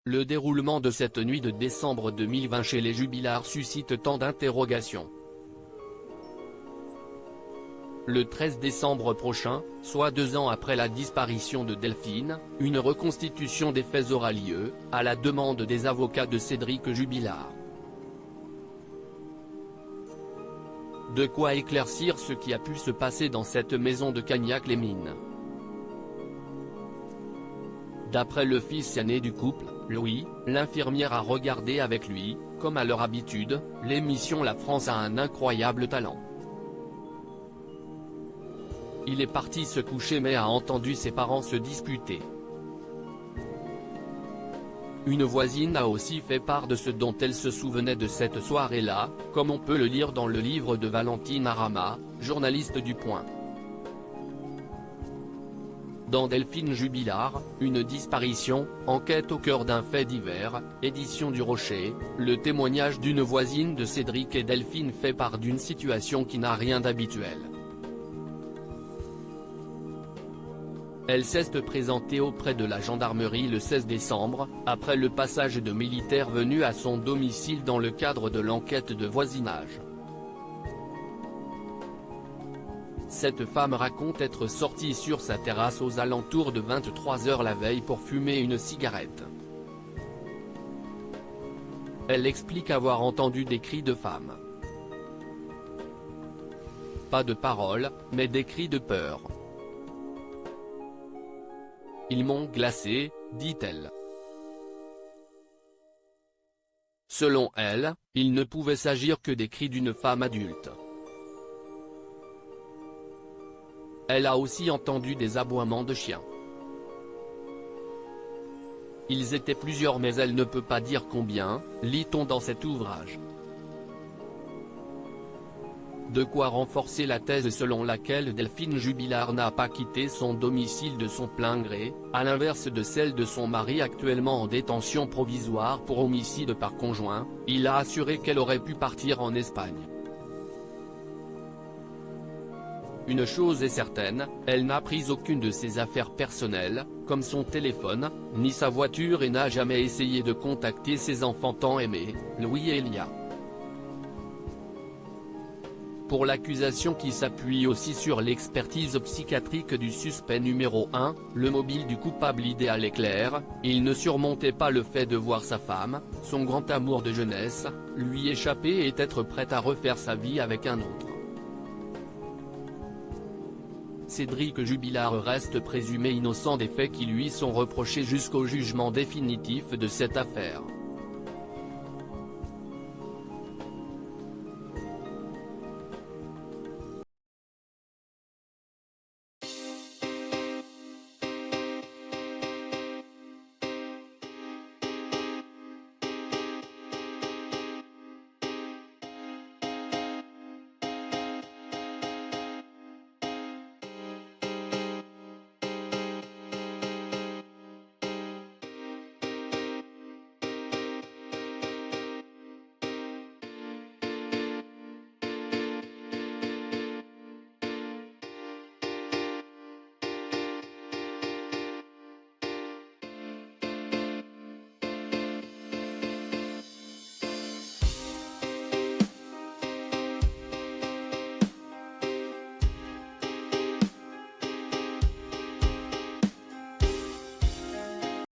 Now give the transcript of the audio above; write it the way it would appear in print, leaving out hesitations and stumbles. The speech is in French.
le déroulement de cette nuit de décembre 2020 chez les Jubilard suscite tant d'interrogations. Le 13 décembre prochain, soit 2 ans après la disparition de Delphine, une reconstitution des faits aura lieu, à la demande des avocats de Cédric Jubilard. De quoi éclaircir ce qui a pu se passer dans cette maison de Cagnac-les-Mines. D'après le fils aîné du couple, Louis, l'infirmière a regardé avec lui, comme à leur habitude, l'émission La France a un incroyable talent. Il est parti se coucher mais a entendu ses parents se disputer. Une voisine a aussi fait part de ce dont elle se souvenait de cette soirée-là, comme on peut le lire dans le livre de Valentine Arama, journaliste du Point. Dans Delphine Jubilard, une disparition, enquête au cœur d'un fait divers, édition du Rocher, le témoignage d'une voisine de Cédric et Delphine fait part d'une situation qui n'a rien d'habituel. Elle s'est présentée auprès de la gendarmerie le 16 décembre, après le passage de militaires venus à son domicile dans le cadre de l'enquête de voisinage. Cette femme raconte être sortie sur sa terrasse aux alentours de 23 h la veille pour fumer une cigarette. Elle explique avoir entendu des cris de femmes. Pas de paroles, mais des cris de peur. Ils m'ont glacé, dit-elle. Selon elle, il ne pouvait s'agir que des cris d'une femme adulte. Elle a aussi entendu des aboiements de chiens. Ils étaient plusieurs mais elle ne peut pas dire combien, lit-on dans cet ouvrage. De quoi renforcer la thèse selon laquelle Delphine Jubilard n'a pas quitté son domicile de son plein gré, à l'inverse de celle de son mari actuellement en détention provisoire pour homicide par conjoint. Il a assuré qu'elle aurait pu partir en Espagne. Une chose est certaine, elle n'a pris aucune de ses affaires personnelles, comme son téléphone, ni sa voiture et n'a jamais essayé de contacter ses enfants tant aimés, Louis et Elia. Pour l'accusation qui s'appuie aussi sur l'expertise psychiatrique du suspect numéro 1, le mobile du coupable idéal est clair, il ne surmontait pas le fait de voir sa femme, son grand amour de jeunesse, lui échapper et être prêt à refaire sa vie avec un autre. Cédric Jubilard reste présumé innocent des faits qui lui sont reprochés jusqu'au jugement définitif de cette affaire.